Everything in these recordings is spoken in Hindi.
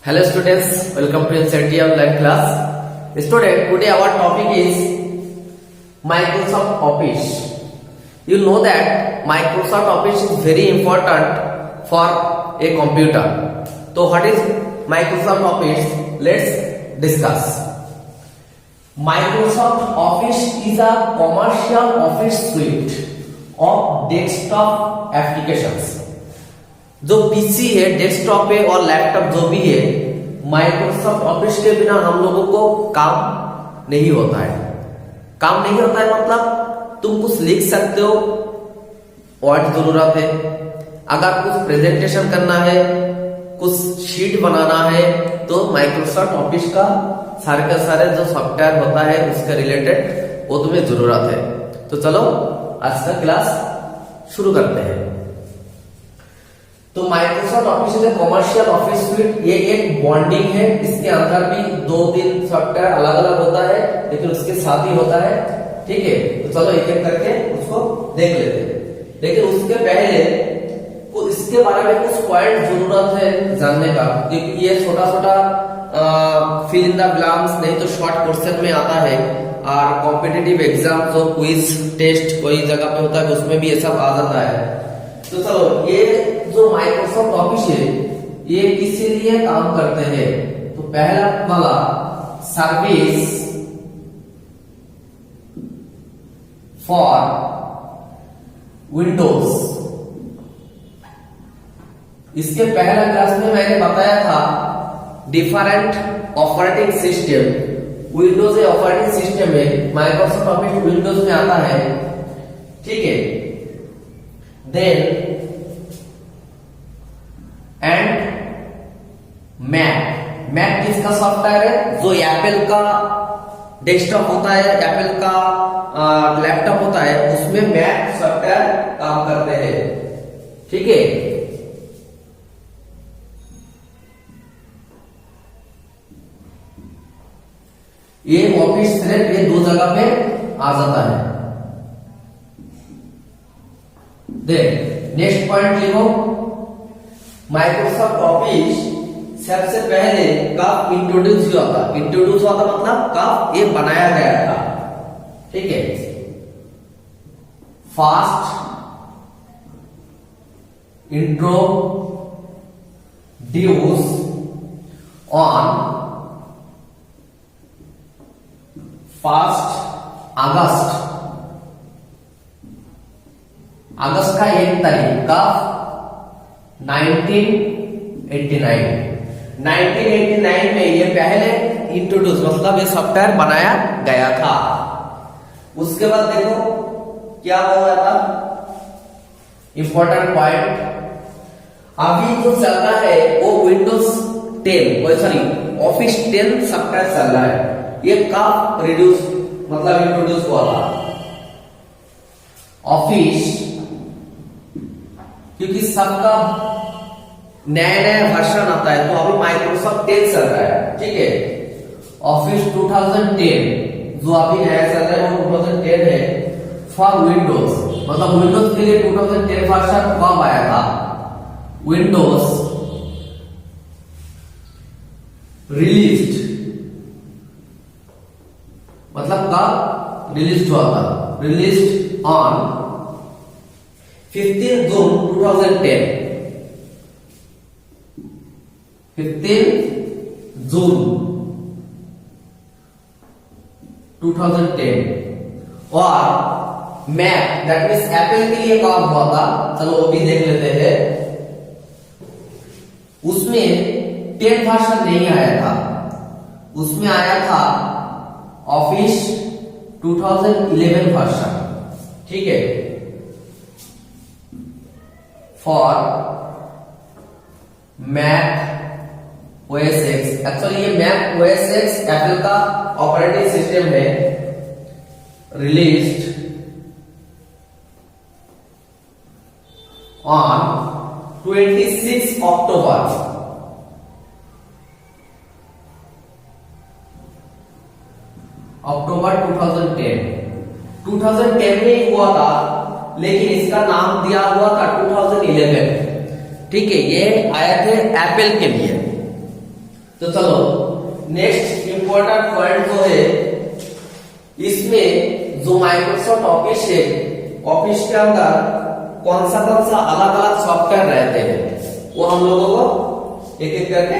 Hello students, welcome to NCERT online class. Student, today our topic is Microsoft Office. You know that Microsoft Office is very important for a computer. So what is Microsoft Office? Let's discuss. Microsoft Office is a commercial office suite of desktop applications. जो पीसी है, डेस्कटॉप है और लैपटॉप जो भी है, माइक्रोसॉफ्ट ऑफिस के बिना हम लोगों को काम नहीं होता है। काम नहीं होता है मतलब तुम कुछ लिख सकते हो, वर्ड जरूरत है। अगर कुछ प्रेजेंटेशन करना है, कुछ शीट बनाना है, तो माइक्रोसॉफ्ट ऑफिस का सारे के सारे जो सॉफ्टवेयर होता है उसके रिलेटेड वो तुम्हें जरूरत है। तो चलो आज का क्लास शुरू करते हैं। तो Microsoft office is commercial office suite, ये एक बॉन्डिंग है। इसके अंदर भी 2-3 सॉफ्टवेयर अलग अलग होता है, लेकिन उसके साथ ही होता है। ठीक है, तो चलो एक एक करके उसको देख लेते हैं। लेकिन उसके पहले इसके बारे में कुछ पॉइंट जरूरत है जानने का, क्योंकि ये छोटा छोटा फिल इन द ब्लैंक्स नहीं तो शॉर्ट क्वेश्चन में आता है। और कॉम्पिटिटिव एग्जाम जो क्विज टेस्ट कोई जगह पे होता है उसमें भी ये सब आ जाता है। तो चलो, ये जो माइक्रोसॉफ्ट ऑफिस है ये किसी लिए काम करते हैं? तो पहला वाला सर्विस फॉर विंडोज। इसके पहला क्लास में मैंने बताया था different operating system. Windows operating system में माइक्रोसॉफ्ट ऑफिस विंडोज में आता है। ठीक है, देन एंड मैक किसका सॉफ्टवेयर है? जो एप्पल का डेस्कटॉप होता है, एप्पल का लैपटॉप होता है, उसमें मैक सॉफ्टवेयर काम करते हैं। ठीक है, ये ऑफिस सिर्फ ये 2 जगह पे आ जाता है। नेक्स्ट पॉइंट लिखो, माइक्रोसॉफ्ट ऑफिस सबसे पहले कब इंट्रोड्यूस हुआ था? इंट्रोड्यूस हुआ था मतलब कब ये बनाया गया था। ठीक है, फास्ट इंट्रोड्यूस ऑन 1 अगस्त का 1 तारीख का 1989 में ये पहले इंट्रोड्यूस मतलब ये सॉफ्टवेयर बनाया गया था। उसके बाद देखो क्या हुआ था, इंपॉर्टेंट पॉइंट। अभी जो चल रहा है वो विंडोज 10 ऑफिस 10 सॉफ्टवेयर चल रहा है। ये कब रिड्यूस मतलब इंट्रोड्यूस हुआ था? ऑफिस, क्योंकि सबका नया नया वर्जन आता है, तो अभी माइक्रोसॉफ्ट 10 चल रहा है। ठीक है, ऑफिस 2010 जो अभी नया चल रहा है वो 2010 है फॉर विंडोज। मतलब विंडोज के लिए 2010 वर्जन कब आया था? विंडोज रिलीज्ड मतलब कब रिलीज हुआ था? रिलीज्ड ऑन 15 जून 2010। 15 जून 2010। और मैक दैट मीन्स एप्पल के लिए काम हुआ था, चलो वो भी देख लेते हैं। उसमें 10 वर्जन नहीं आया था, उसमें आया था ऑफिस 2011 वर्जन। ठीक है, for Mac OS X। Actually ये मैक OS X एप्पल का ऑपरेटिंग सिस्टम है। रिलीज्ड ऑन 26 अक्टूबर 2010 में ही हुआ था, लेकिन इसका नाम दिया हुआ था 2011। ठीक है, ये आए थे एप्पल के लिए। तो चलो नेक्स्ट इंपॉर्टेंट पॉइंट जो है, इसमें जो माइक्रोसॉफ्ट ऑफिस है, ऑफिस के अंदर कौन सा अलग अलग सॉफ्टवेयर रहते हैं वो हम लोगों को एक एक करके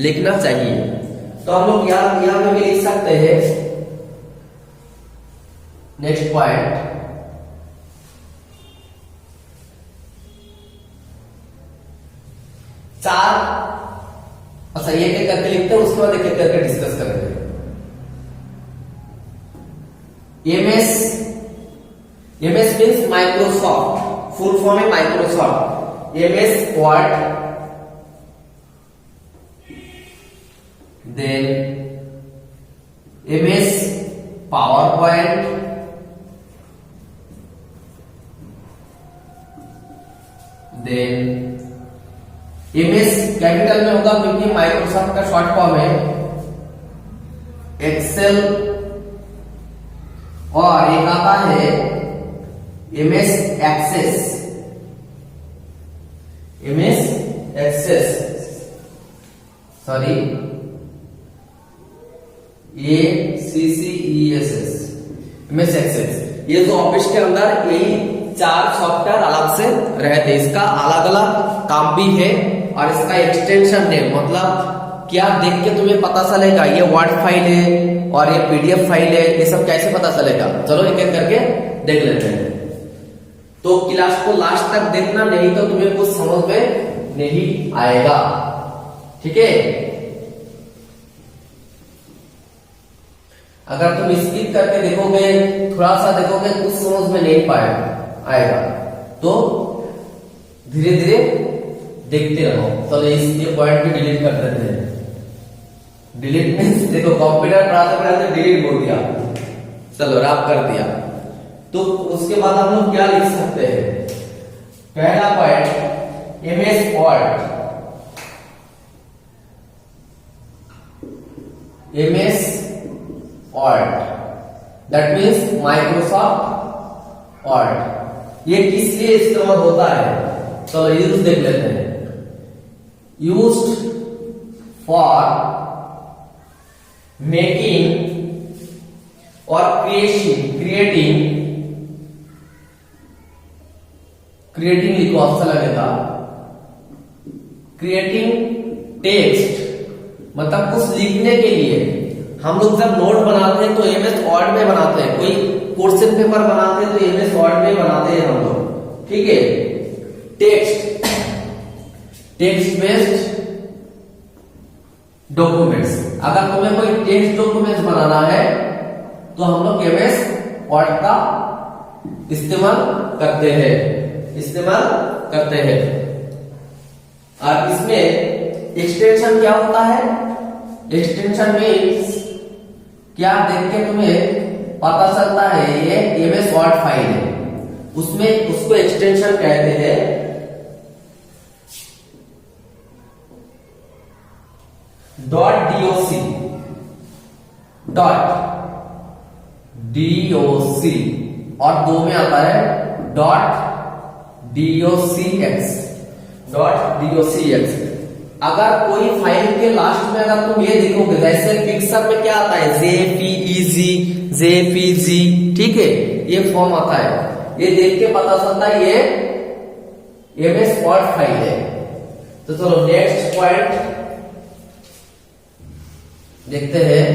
लिखना चाहिए। तो हम लोग यहाँ में भी लिख सकते हैं। नेक्स्ट पॉइंट, चार, अच्छा ये एक करके लिखते हैं, उसके बाद एक एक करके डिस्कस करेंगे। MS means Microsoft, full form है Microsoft. MS Word, then MS PowerPoint, then MS capital में होगा क्योंकि माइक्रोसॉफ्ट का शॉर्ट फॉर्म है। एक्सेल, और एक आता है MS access, MS access, sorry ACCESS, MS access. ये तो ऑफिस के अंदर यही चार सॉफ्टवेयर अलग से रहते हैं, इसका अलग अलग काम भी है और इसका एक्सटेंशन नेम, मतलब क्या देख के तुम्हें पता चलेगा ये वर्ड फाइल है और ये पीडीएफ फाइल है, ये सब कैसे पता चलेगा? चलो एक एक करके देख लेते हैं। तो क्लास को लास्ट तक देखना, नहीं तो तुम्हें कुछ समझ में नहीं आएगा, ठीक है? अगर तुम स्किप करके देखोगे, थोड़ा सा देखोगे, कुछ समझ में नहीं आएगा, तो धीरे धीरे देखते रहो। चलो ये पॉइंट भी डिलीट कर देते हैं। डिलीट मीन्स देखो कंप्यूटर पढ़ाते डिलीट बोल दिया, चलो रैप कर दिया। तो उसके बाद हम लोग क्या लिख सकते हैं? पहला point MS word, MS word that means Microsoft word. ये किस लिए इस्तेमाल होता है? चलो यूज देख लेते हैं। यूज्ड फॉर मेकिंग और क्रिएटिंग लिखो, अच्छा लगेगा। क्रिएटिंग टेक्स्ट, मतलब कुछ लिखने के लिए हम लोग जब नोट बनाते हैं तो एमएस वर्ड में बनाते हैं, कोई क्वेश्चन पेपर बनाते हैं तो एमएस वर्ड में बनाते हैं हम लोग, ठीक है? टेक्स्ट बेस्ड डॉक्यूमेंट्स, अगर तुम्हें कोई टेक्स्ट डॉक्यूमेंट्स बनाना है तो हम लोग एमएस वर्ड का इस्तेमाल करते हैं। और इसमें एक्सटेंशन क्या होता है? एक्सटेंशन मीन्स क्या देख के तुम्हें पता चलता है ये एमएस वर्ड फाइल है, उसमें उसको एक्सटेंशन कहते हैं। .doc और दो में आता है .docx। अगर कोई फाइल के लास्ट में अगर तुम ये देखोगे, जैसे पिक्चर में क्या आता है JPEG, ठीक है, ये फॉर्म आता है, ये देख के पता चलता है ये एमएस वर्ड फाइल है। तो चलो नेक्स्ट पॉइंट देखते हैं।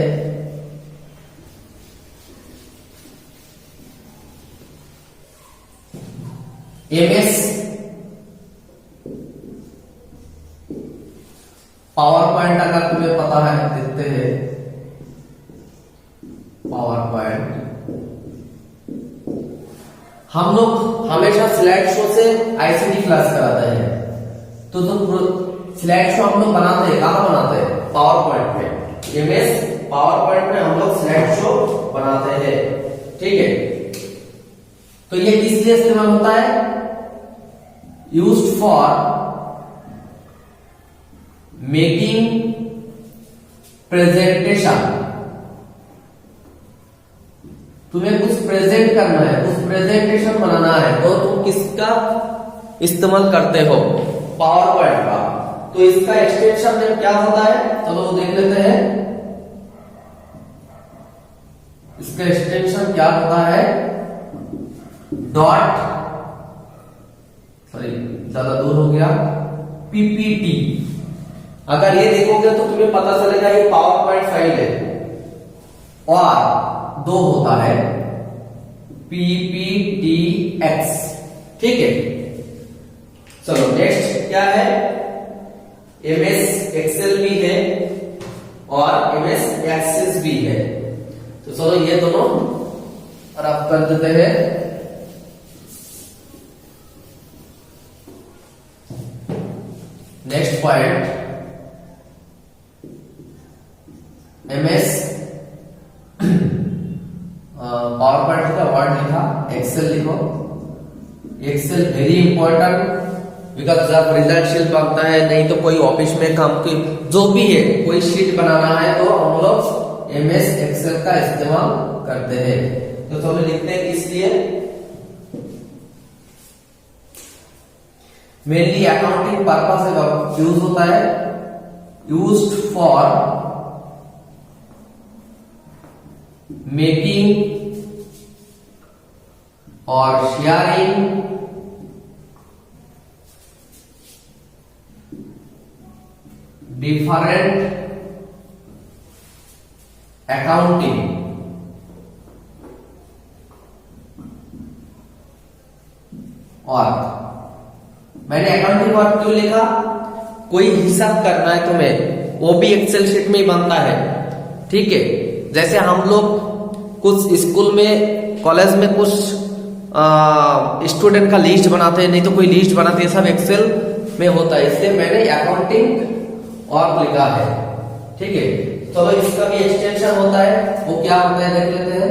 एमएस पावर पॉइंट, अगर तुम्हें पता है देखते हैं। पावर पॉइंट हम लोग हमेशा स्लाइड शो से आईसीटी क्लास कराते हैं, तो स्लाइड शो हम लोग बनाते हैं, कहां बनाते हैं? पावर पॉइंट में। एमएस पावर पॉइंट में हम लोग स्लाइड शो बनाते हैं, ठीक है? तो ये किस लिए इस्तेमाल होता है? यूज्ड फॉर मेकिंग प्रेजेंटेशन, तुम्हें कुछ प्रेजेंट करना है, कुछ प्रेजेंटेशन बनाना है, तो तुम किसका इस्तेमाल करते हो? पावर पॉइंट का। तो इसका एक्सटेंशन नेम क्या होता है, चलो वो देख लेते हैं। इसका एक्सटेंशन क्या होता है, डॉट, सॉरी ज्यादा दूर हो गया, पीपीटी। अगर ये देखोगे तो तुम्हें पता चलेगा ये पावर पॉइंट फाइल है, और दो होता है PPTX, ठीक है। चलो नेक्स्ट क्या है, MS एक्सेल भी है और MS एक्सेस भी है। तो चलो ये दोनों रब कर देते हैं। Next point, MS power point का वर्ड लिखा, एक्सेल लिखो। एक्सेल वेरी इंपॉर्टेंट, बिकॉज जब रिजल्ट शीट बनता है, नहीं तो कोई ऑफिस में काम की जो भी है कोई शीट बनाना है तो हम लोग MS एक्सेल का इस्तेमाल करते हैं। तो चलो लिखते हैं इसलिए मेनली अकाउंटिंग पर्पस से यूज होता है, यूज्ड फॉर मेकिंग और शेयरिंग डिफरेंट अकाउंटिंग और मैंने अकाउंटिंग वर्ड क्यों लिखा, कोई हिसाब करना है तुम्हें, वो भी एक्सेल शीट में ही बनता है, ठीक है। जैसे हम लोग कुछ स्कूल में, कॉलेज में कुछ स्टूडेंट का लिस्ट बनाते हैं, नहीं तो कोई लिस्ट बनाते हैं, सब एक्सेल में होता है, इसलिए मैंने अकाउंटिंग और लिखा है, ठीक है। चलो इसका भी एक्सटेंशन होता है, वो क्या होता है देख लेते हैं।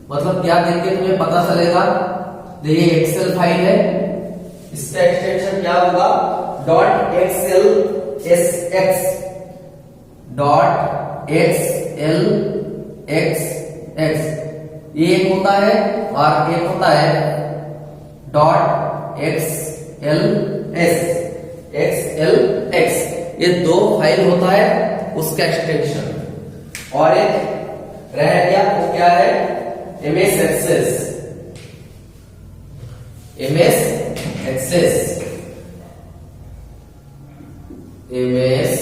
मतलब क्या देख के तुम्हें पता चलेगा, ये एक्सेल फाइल है, इसका एक्सटेंशन क्या होगा, dot XL SX, dot XL XX, ये एक होता है और एक होता है डॉट एक्सएल एस एक्सएलएक्स, ये दो फाइल होता है उसका एक्सटेंशन। और एक रह गया वो क्या है, MS access, MS access, MS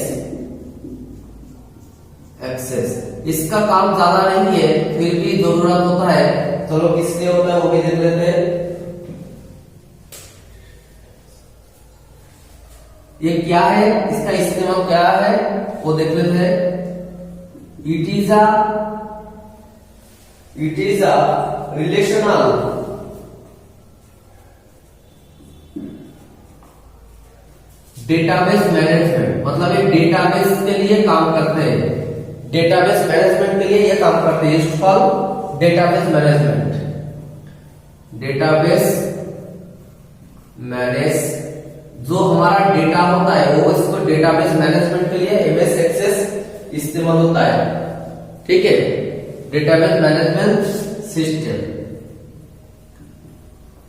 access. इसका काम ज्यादा नहीं है, फिर भी जरूरत होता है, चलो किस लिए होता है वो भी देख लेते हैं। ये क्या है, इसका इस्तेमाल क्या है वो देख लेते हैं। It is a relational database management, मतलब एक डेटाबेस के लिए काम करते हैं, डेटाबेस मैनेजमेंट के लिए ये काम करते हैं, it's called database management, database manage, जो हमारा डेटा होता है वो इसको डेटाबेस मैनेजमेंट के लिए MS एक्सेस इस्तेमाल होता है, ठीक है, डेटाबेस मैनेजमेंट सिस्टम।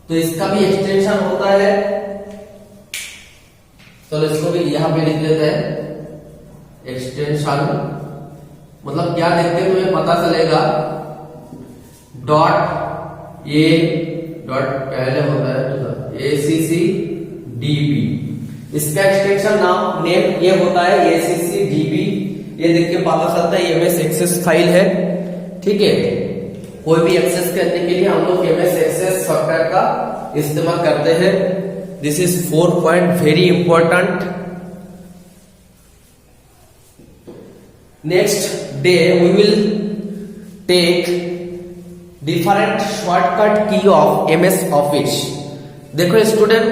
तो इसका भी एक्सटेंशन होता है, तो इसको भी यहां पे लिख देते हैं एक्सटेंशन। मतलब क्या देखते हैं तुम्हें पता चलेगा, डॉट ए डॉट पहले होता है ACCDB, इसका एक्सटेंशन नाम नेम ये होता है ACCDB, ये देख के पता चलता है MS एक्सेस फाइल है, ठीक है। कोई भी एक्सेस करने के लिए हम लोग MS एक्सेस सॉफ्टवेयर का इस्तेमाल करते हैं। This is 4 point very important. Next day we will take different shortcut key of MS office. देखो स्टूडेंट,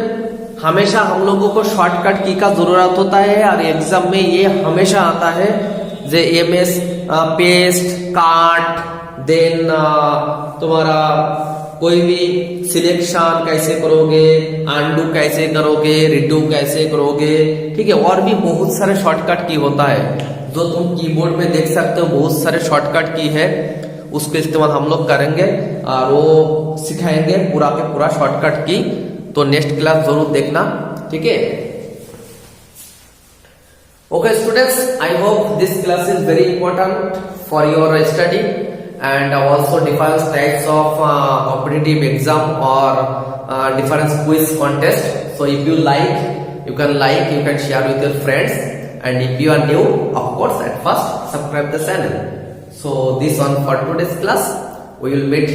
हमेशा हम लोगों को शॉर्टकट की का जरूरत होता है और एग्जाम में ये हमेशा आता है, जे MS पेस्ट काट, देन तुम्हारा कोई भी सिलेक्शन कैसे करोगे, अनडू कैसे करोगे, रिडू कैसे करोगे, ठीक है। और भी बहुत सारे शॉर्टकट की होता है जो तुम कीबोर्ड में देख सकते हो, बहुत सारे शॉर्टकट की है, उसका इस्तेमाल हम लोग करेंगे और वो सिखाएंगे पूरा के पूरा शॉर्टकट की। तो नेक्स्ट क्लास जरूर देखना, ठीक है। Okay students, I hope this class is very important for your study and also different types of competitive exam or different quiz contest. So if you like, you can share with your friends, and if you are new, of course at first subscribe the channel. So this one for today's class. We will meet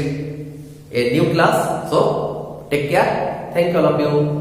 a new class. So take care. Thank you all of you.